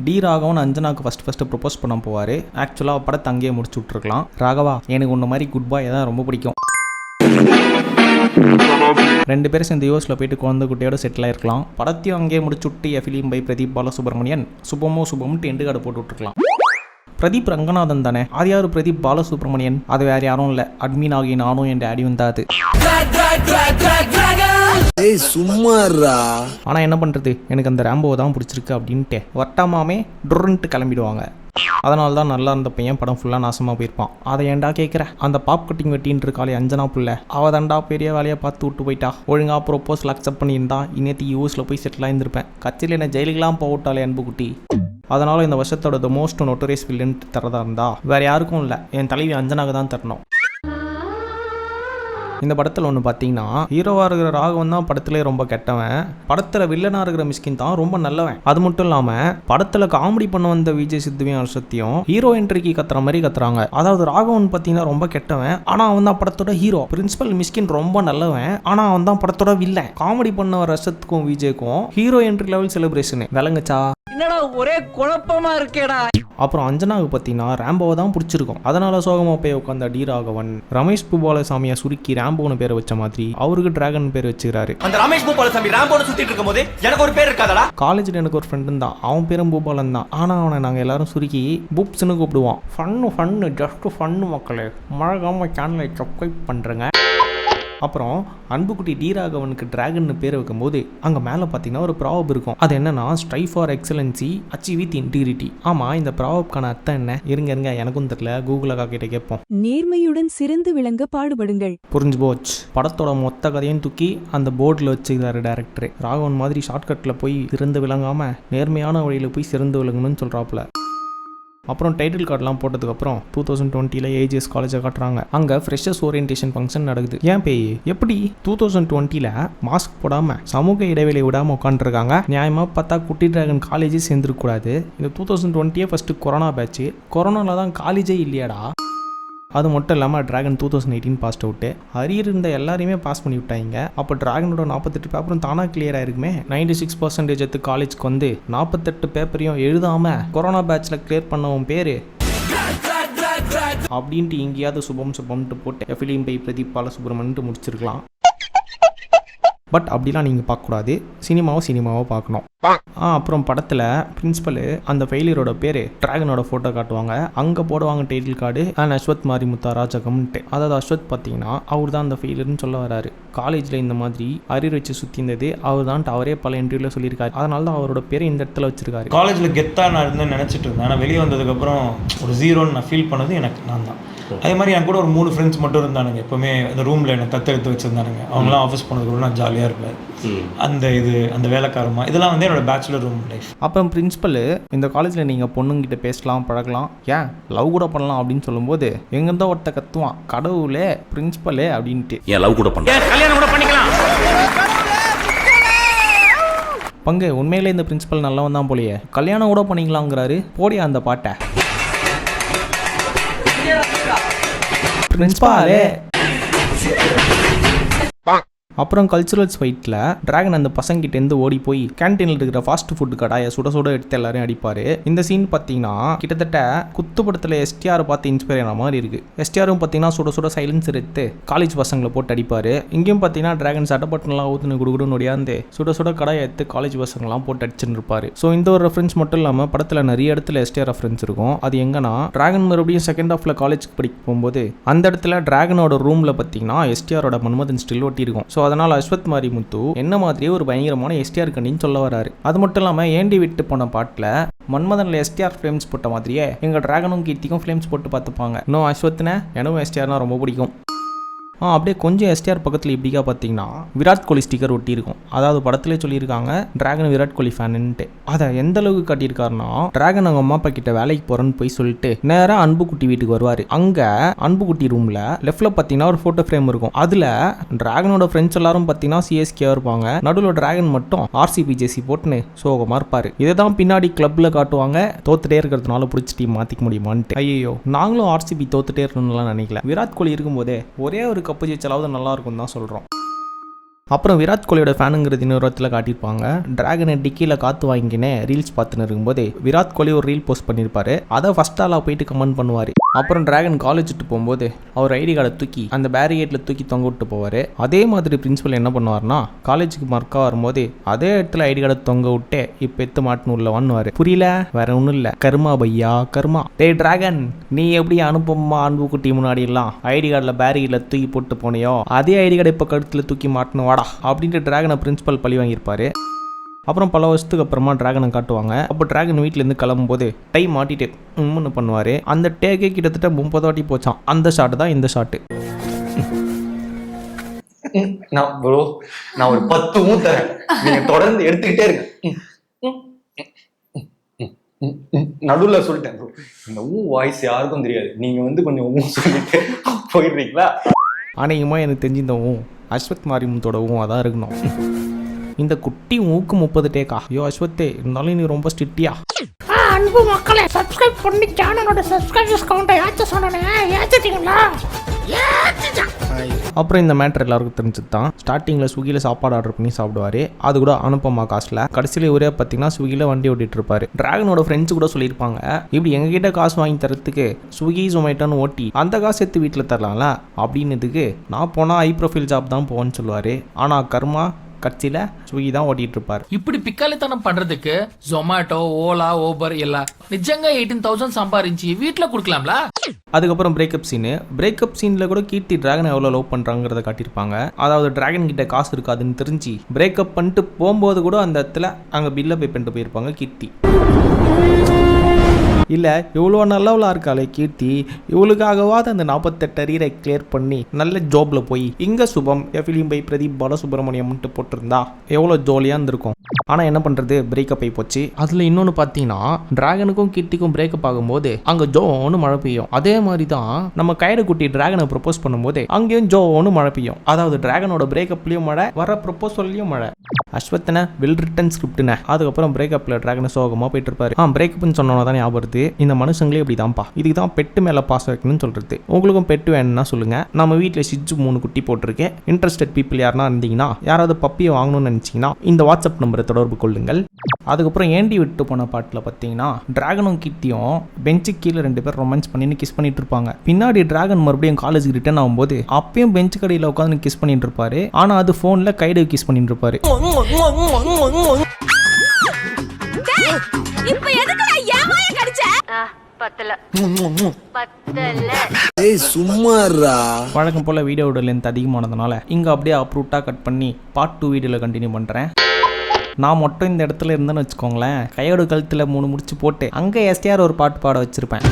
D Raghavan அஞ்சனாக்கு first propose பண்ண போவார். ஆக்சுவலாக படத்தை அங்கேயே முடிச்சு விட்ருக்கலாம். ராகவா, எனக்கு உன்ன மாதிரி குட் பாய் தான் ரொம்ப பிடிக்கும். 2 பேரும் சேர்ந்து யூஎஸ்ல போயிட்டு குழந்தை குட்டியோட செட்டில் ஆயிருக்கலாம். படத்தையும் அங்கேயே முடிச்சு விட்டு ஃபிலிம் பை பிரதீப் பாலசுப்ரமணியன் சுபம்ட்டு எண்டு கார்டு போட்டு விட்டுருக்கலாம். பிரதீப் ரங்கநாதன் தானே, அது யாரு பிரதீப் பாலசுப்ரமணியன்? அது வேற யாரும் இல்லை, அட்மின் ஆகி நானும் என் டேடி வந்தாது. ஆனா என்ன பண்றது, எனக்கு அந்த ரேம்போ தான் பிடிச்சிருக்கு அப்படின்ட்டு வட்டாமாமே டுர்ன்ட்டு கிளம்பிடுவாங்க. அதனால தான் நல்லா இருந்த பையன் படம் ஃபுல்லாக நாசமாக போயிருப்பான். அதை ஏன்டா கேட்குற? அந்த பாப் கட்டிங் வெட்டின்னு இருக்காளே அஞ்சனா புள்ள, அவள் தாண்டா பெரிய வேலையை பார்த்து விட்டு போயிட்டா. ஒழுங்காக ப்ரொப்போசல் அக்செப்ட் பண்ணியிருந்தா இன்னேத்தி யூஎஸில் போய் செட்டில் ஆயிருந்திருப்பேன். கட்சியில் என்ன ஜெயிலுக்கெல்லாம் போட்டாலே அன்பு குட்டி. அதனால் இந்த வருஷத்தோட த மோஸ்ட் நோட்டரியஸ் வில்லன் தரதா இருந்தா வேற யாருக்கும் இல்லை, என் தலைவி அஞ்சனாக தான் தரணும். இந்த படத்தில் ஒன்று பார்த்தீங்கன்னா, ஹீரோவாக இருக்கிற ராகவன் தான் படத்திலே ரொம்ப கெட்டவன், படத்தில் வில்லனாக இருக்கிற மிஸ்கின் தான் ரொம்ப நல்லவன். அது மட்டும் இல்லாமல் படத்தில் காமெடி பண்ண வந்த விஜய் சித்துவையும் அரசத்தையும் ஹீரோ என்ட்ரிக்கு கத்துற மாதிரி கத்துறாங்க. அதாவது ராகவன் பார்த்தீங்கன்னா ரொம்ப கெட்டவன், ஆனால் அவன் தான் படத்தோட ஹீரோ. பிரின்சிபல் மிஸ்கின் ரொம்ப நல்லவன், ஆனால் அவன் தான் படத்தோட வில்லன். காமெடி பண்ண ரசத்துக்கும் விஜய்க்கும் ஹீரோ என்ட்ரி லெவல் செலிப்ரேஷன் விளங்குச்சா? என்னடா ஒரே குழப்பமா இருக்கேடா. அப்புறம் அஞ்சனாவுக்கு பார்த்தீங்கன்னா ரேம்போவை தான் பிடிச்சிருக்கும். அதனால சோகமா போய் உட்காந்த டி ராகவன் ரமேஷ் பூபாலசாமியை சுருக்கி ரேம்போன்னு பேரை வச்ச மாதிரி அவருக்கு டிராகன் பேர் வச்சுக்கிறாரு. அந்த ரமேஷ் பூபாலசாமி ரேம்போன்னு சுத்திட்டு இருக்கும்போது எனக்கு ஒரு பேர் இருக்காதடா. காலேஜில் எனக்கு ஒரு ஃப்ரெண்டு தான், அவன் பேரும் பூபாலன் தான். ஆனால் அவனை நாங்கள் எல்லாரும் சுருக்கி பூப்ஸ்ன்னு கூப்பிடுவோம். ஃபன்னு ஜஸ்ட் ஃபன்னு மக்களே, மழகாம சேனலை சப்ஸ்கிரைப் பண்ணுறேங்க. அப்புறம் அன்புக்குட்டி டி ராகவனுக்கு டிராகன் பேர் வைக்கும்போது அங்கே மேலே பார்த்தீங்கன்னா ஒரு ப்ராவப் இருக்கும். அது என்னன்னா, strive for excellency achieve with integrity. ஆமாம், இந்த ப்ராவப்கான அர்த்தம் என்ன? இருங்க எனக்கும் தெரியல, கூகுளாக கிட்ட கேட்போம். நேர்மையுடன் சிறந்து விளங்க பாடுபடுங்கள். புரிஞ்சு போச்சு. படத்தோட மொத்த கதையும் தூக்கி அந்த போர்டில் வச்சுக்கிறாரு டேரக்டர். ராகவன் மாதிரி ஷார்ட்கட்டில் போய் சிறந்து விளங்காமல் நேர்மையான வழியில் போய் சிறந்து விளங்கணும்னு சொல்கிறாப்புல. அப்புறம் டைட்டில் கார்டெலாம் போட்டதுக்கப்புறம் 2020 ஏஜிஎஸ் காலேஜை காட்டுறாங்க. அங்கே ஃப்ரெஷர்ஸ் ஓரியன்டேஷன் ஃபங்க்ஷன் நடக்குது. ஏன் பேய் எப்படி 2020 மாஸ்க் போடாமல் சமூக இடைவெளி விடாமல் உட்காந்துருக்காங்க? நியாயமாக பார்த்தா குட்டி டிராகன் காலேஜே சேர்ந்துருக்கூடாது. இந்த 2020 ஃபஸ்ட்டு கொரோனா பேட்ச், கொரோனாவில் தான் காலேஜே இல்லையாடா. அது மட்டும் இல்லாமல் டிராகன் 2018 பாஸ்ட் அவுட்டு. அரியர் இருந்த எல்லாரையுமே பாஸ் பண்ணி விட்டாங்க. அப்போ டிராகனோட 48 பேப்பரும் தானாக கிளியர் ஆயிருக்குமே. 96% எடுத்து காலேஜ்க்கு வந்து 48 பேப்பரையும் எழுதாமல் கொரோனா பேட்சில் கிளியர் பண்ணவும் பேர் அப்படின்ட்டு எங்கேயாவது சுபம்ட்டு போட்டு ஃபிலிம் பை பிரதீப் பாலசுப்ரமணியன்ட்டு முடிச்சிருக்கலாம். பட் அப்படிலாம் நீங்கள் பார்க்கக்கூடாது, சினிமாவை பார்க்கணும். அப்புறம் படத்தில் பிரின்சிபல் அந்த ஃபெயிலியரோட பேர் டிராகனோட ஃபோட்டோ காட்டுவாங்க. அங்கே போடுவாங்க title card and Ashwath Marimutha ராஜகம்ன்ட்டு. அதாவது அஸ்வத் பார்த்தீங்கன்னா அவர் தான் அந்த ஃபெயிலியர்னு சொல்ல வராரு. காலேஜில் இந்த மாதிரி அரியர் வச்சு சுற்றி இருந்தது அவர் தான் அவரே பல இன்டர்வியூவில் சொல்லியிருக்காரு. அதனால தான் அவரோட பேரை இந்த இடத்துல வச்சிருக்காரு. காலேஜில் கெத்தாக நான் இருந்தேன்னு நினச்சிட்டு இருந்தேன். ஆனால் வெளியே வந்ததுக்கப்புறம் ஒரு ஜீரோன்னு நான் ஃபீல் பண்ணது எனக்கு நான் தான். அதே மாதிரி என் கூட ஒரு 3 ஃப்ரெண்ட்ஸ் மட்டும் இருந்தானுங்க. எப்போவுமே அந்த ரூமில் என்னை தத்தெடுத்து வச்சுருந்தானுங்க. அவங்களாம் ஆஃபீஸ் போனதுக்கு நான் ஜாலியாக இருப்பேன். அந்த வேலைக்காரமா இதெல்லாம் வந்து என்னோட பேச்சுலர் ரூம் லைஃப். அப்புறம் பிரின்சிபல் இந்த காலேஜில் நீங்கள் பொண்ணுங்கிட்ட பேசலாம் பழகலாம், ஏன் லவ் கூட பண்ணலாம் அப்படின்னு சொல்லும்போது எங்கேருந்தோ ஒருத்த கத்துவான், கடவுளே பிரின்சிபலே அப்படின்ட்டு. ஏன் லவ் கூட பண்ணலாம், கல்யாணம் கூட பண்ணிக்கலாம். பங்கு உண்மையிலே இந்த பிரின்சிபல் நல்லவன் தான் போலியே, கல்யாணம் கூட பண்ணிக்கலாங்கிறாரு. போடியா அந்த பாட்டை பிரின்சிபாலே. அப்புறம் கல்ச்சுரல்ஸ் ஃபைட்டில் டிராகன் அந்த பசங்கிட்டேருந்து ஓடி போய் கேன்டீனில் இருக்கிற ஃபாஸ்ட் ஃபுட் கடாயை சுட எடுத்து எல்லாரையும் அடிப்பார். இந்த சீன் பார்த்தீங்கன்னா கிட்டத்தட்ட குத்து படத்தில் எஸ்டிஆர் பார்த்து இன்ஸ்பயர் ஆன மாதிரி இருக்குது. எஸ்டிஆரும் பார்த்தீங்கன்னா சுட சைலன்சர் எடுத்து காலேஜ் பசங்களை போட்டு அடிப்பார். இங்கேயும் பார்த்தீங்கன்னா டிராகன் சட்டப்பட்டனெலாம் ஊற்றுன்னு குடுகுடுன்னு ஒடியாந்து சுட கடாயை எடுத்து காலேஜ் பசங்களாம் போட்டு அடிச்சுன்னு இருப்பார். ஸோ இந்த ஒரு ரெஃபரன்ஸ் மட்டும் இல்லாமல் படத்தில் நிறைய இடத்துல எஸ்டிஆர் ரெஃபரன்ஸ் இருக்கும். அது எங்கன்னா, டிராகன் மறுபடியும் செகண்ட் ஹாஃபில் காலேஜுக்கு படிக்க போகும்போது அந்த இடத்துல டிராகனோட ரூமில் பார்த்தீங்கன்னா எஸ்டிஆரோட மன்மதன் ஸ்டில் ஒட்டி இருக்கும். ஸோ அதனால் அஸ்வத் மாரிமுத்து என்ன மாதிரியே ஒரு பயங்கரமான எஸ்டிஆர் கண்டின்னு சொல்ல வராரு. அது மட்டும் இல்லாமல் ஏண்டி விட்டு போன பாட்டில் மன்மதனில் எஸ்டிஆர் ஃப்ளேம்ஸ் போட்ட மாதிரியே எங்கள் டிராகனும் கீர்த்திக்கும் ஃப்ளேம்ஸ் போட்டு பார்த்துப்பாங்க. இன்னும் அஸ்வத்னே எனக்கும் எஸ்டிஆர்னா ரொம்ப பிடிக்கும். அப்படியே கொஞ்சம் எஸ்டிஆர் பக்கத்தில் இப்படிக்கா பார்த்தீங்கன்னா விராட் கோலி ஸ்டிக்கர் ஒட்டி இருக்கும். அதாவது படத்திலே சொல்லியிருக்காங்க டிராகன் விராட் கோலி ஃபேனுன்ட்டு. அதை எந்த அளவுக்கு காட்டியிருக்காருன்னா, டிராகன் அவங்க அம்மா அப்பா கிட்ட வேலைக்கு போகிறேன்னு போய் சொல்லிட்டு நேராக அன்புக்குட்டி வீட்டுக்கு வருவார். அங்கே அன்புக்குட்டி ரூமில் லெஃப்டில் பார்த்தீங்கன்னா ஒரு ஃபோட்டோ ஃப்ரேம் இருக்கும். அதில் டிராகனோட ஃப்ரெண்ட்ஸ் எல்லாரும் பார்த்தீங்கன்னா சிஎஸ்கே இருப்பாங்க. நடுவில் டிராகன் மட்டும் ஆர்சிபி ஜெர்சி போட்டுன்னு சோகமாக இருப்பார். இதை தான் பின்னாடி கிளப்பில் காட்டுவாங்க. தோத்துட்டே இருக்கிறதுனால பிடிச்சி டீம் மாற்றிக்க முடியுமான்ட்டு. ஐயோ, நாங்களும் ஆர்சிபி தோத்துட்டே இருக்கணும்லாம் நினைக்கல. விராட் கோலி இருக்கும்போதே ஒரே ஒரு கப்பு ஜெயிச்சாலாவது நல்லா இருக்கும் தான் சொல்கிறோம். அப்புறம் விராட் கோலியோட ஃபேனுங்கிறது இன்னொரு இடத்துல காட்டியிருப்பாங்க. டிராகனை டிக்கியில் காற்று வாங்கினே ரீல்ஸ் பார்த்துன்னு இருக்கும்போது விராட் கோலி ஒரு ரீல் போஸ்ட் பண்ணியிருப்பாரு. அதை ஃபர்ஸ்ட் ஆளாக போயிட்டு கமெண்ட் பண்ணுவார். அப்புறம் டிராகன் காலேஜ் விட்டு போகும்போது அவர் ஐடி கார்டை தூக்கி அந்த பேரிகேட்டில் தூக்கி தொங்க விட்டு போவார். அதே மாதிரி பிரின்சிபல் என்ன பண்ணுவார்னா காலேஜுக்கு மறக்கா வரும்போது அதே இடத்துல ஐடி கார்டை தொங்க விட்டு இப்போ எத்து மாட்டுன்னு உள்ள வான்னுவார். புரியல, வேற ஒன்றும் இல்லை, கர்மா பையா கர்மா. டே டிராகன், நீ எப்படி அனுப்பமா அன்புக்குட்டி முன்னாடி எல்லாம் ஐடி கார்டில் பேரிகேட்டில் தூக்கி போட்டு போனியோ அதே ஐடி கார்டை இப்போ கழுத்தில் தூக்கி மாட்டணும் வாடா அப்படின்ட்டு டிராகனை பிரின்சிபல் பழி வாங்கியிருப்பாரு. அப்புறம் பல வருஷத்துக்கு அப்புறமா டிராகனை காட்டுவாங்க. அப்போ டிராகன் வீட்டிலேருந்து கிளம்பும்போது டை மாட்டிட்டு உம்முன்னு பண்ணுவார். அந்த டேக்கே கிட்டத்தட்ட 30 வாட்டி போச்சான். அந்த ஷாட்டு தான் இந்த ஷாட்டு. நான் ஒரு 10 ஊ தரேன், நீங்க தொடர்ந்து எடுத்துக்கிட்டே இருக்கு. நடுவில் சொல்லிட்டேன் ப்ரோ, இந்த வாய்ஸ் யாருக்கும் தெரியாது, நீங்க வந்து கொஞ்சம் சொல்லிட்டு போயிடுறீங்களா? அநேகமாக எனக்கு தெரிஞ்சு இந்த அஸ்வத் மாரிமுத்தோடவும் அதான் இருக்கணும். இந்த குட்டி ஊக்கு 30 டேக்கா. ஐயோ அஸ்வத்தே, இருந்தாலும் நீ ரொம்ப ஸ்ட்ரிக்டியா. அன்பு மக்களே, சப்ஸ்கிரைப் பண்ணி சேனலோட சப்ஸ்கிரைபர்ஸ் கவுண்டை ஏற்ற சொன்னேன், ஏற்றிட்டீங்களா? அப்புறம் இந்த மேட்டர் எல்லாருக்கும் தெரிஞ்சது தான். ஸ்டார்டிங்கில் ஸ்விக்கியில் சாப்பாடு ஆர்டர் பண்ணி சாப்பிடுவார், அது கூட அனுப்பமா காசில். கடைசியில் ஒரே பார்த்தீங்கன்னா ஸ்விக்கியில் வண்டி ஓட்டிகிட்டு இருப்பார். டிராகனோட ஃப்ரெண்ட்ஸ் கூட சொல்லியிருப்பாங்க, இப்படி எங்ககிட்ட காசு வாங்கி தரத்துக்கு ஸ்விக்கி ஜொமேட்டோன்னு ஓட்டி அந்த காசு எடுத்து வீட்டில் தரலாம்ல அப்படின்னதுக்கு நான் போனால் ஹை ப்ரொஃபைல் ஜாப் தான் போவேன்னு சொல்லுவார். ஆனால் கர்மா கட்சியில் ஸ்விக்கி தான் ஓட்டிகிட்டு இருப்பார். இப்படி பிக்காலித்தனம் பண்றதுக்கு ஜொமேட்டோ, ஓலா, ஊபர் எல்லாம் நிஜங்க 18,000 சம்பாதிச்சு வீட்டில் கொடுக்கலாம்ல. அதுக்கப்புறம் பிரேக்கப் சீனில் கூட கீர்த்தி டிராகனை எவ்வளோ லவ் பண்ணுறாங்கிறத காட்டியிருப்பாங்க. அதாவது டிராகன் கிட்ட காசு இருக்காதுன்னு தெரிஞ்சு பிரேக்கப் பண்ணிட்டு போகும்போது கூட அந்த இடத்துல அங்கே பில்லை பே பண்ணிட்டு போயிருப்பாங்க கீர்த்தி. இல்லை இவ்வளோ நல்லவளாக இருக்காளே கீர்த்தி, இவளுக்காகவாது அந்த 48 அரியரை கிளியர் பண்ணி நல்ல ஜாப்ல போய் இங்கே சுபம் எஃபிலிம் பை பிரதீப் பாலசுப்ரமணியம்ட்டு போட்டிருந்தா எவ்வளோ ஜாலியாக இருந்திருக்கும். ஆனால் என்ன பண்ணுறது, பிரேக்கப் ஆகி போச்சு. அதில் இன்னொன்று பார்த்தீங்கன்னா டிராகனுக்கும் கீர்த்திக்கும் பிரேக்கப் ஆகும்போது அங்கே ஜோன்னு மழை பெய்யும். அதே மாதிரி தான் நம்ம கயிறு குட்டி டிராகனை ப்ரொப்போஸ் பண்ணும்போது அங்கேயும் ஜோன்னு மழை பெய்யும். அதாவது டிராகனோட பிரேக்கப்லேயும் மழை, வர ப்ரொப்போசல்லையும் மழை. அஸ்வத்தனை வெல் ரிட்டன் ஸ்கிரிப்ட்னு. அதுக்கப்புறம் பிரேக்கப்பில் டிராகனை சோகமாக போயிட்டு இருப்பாரு. பிரேக்கப்னு சொன்னோன்னா தான் ஞாபகம் வருது, இந்த மனுஷங்களே இப்படி தான்ப்பா, இதுக்கு தான் பெட்டு மேலே பாசம் வைக்கணும்னு சொல்கிறது. உங்களுக்கும் பெட்டு வேணும்னா சொல்லுங்கள். நம்ம வீட்டில் சிஜு 3 குட்டி போட்டிருக்கேன். இன்ட்ரெஸ்டட் பீப்புள் யாருனா இருந்தீங்கன்னா, யாராவது பப்பியை வாங்கணும்னு நினச்சிங்கன்னா இந்த வாட்ஸ்அப் நம்பரை தொடர்பு கொள்ளுங்கள். அதுக்கப்புறம் ஏண்டி விட்டு போன பாட்டில் பார்த்தீங்கன்னா டிராகனும் கீர்த்தியும் பெஞ்சுக்கு கீழே 2 பேர் ரொமான்ஸ் பண்ணி கிஸ் பண்ணிட்டு இருப்பாங்க. பின்னாடி டிராகன் மறுபடியும் காலேஜுக்கு ரிட்டர்ன் ஆகும்போது அப்பயும் பெஞ்சு கடையில் உட்காந்து கிஸ் பண்ணிட்டு இருப்பாரு. ஆனால் அது ஃபோனில் கைடு கிஸ் பண்ணிட்டு இருப்பாரு. வழக்கம் போல வீடியோட லென்த் அதிகமானதுனால இங்கே அப்படியே அப்ரூட்டாக கட் பண்ணி பார்ட் 2 வீடியோவில் கண்டினியூ பண்ணுறேன். நான் மட்டும் இந்த இடத்துல இருந்தேன்னு வச்சுக்கோங்களேன், கையோட கழுத்தில் 3 முடிச்சு போட்டு அங்கே எஸ்டிஆர் ஒரு பாட்டு பாட வச்சிருப்பேன்.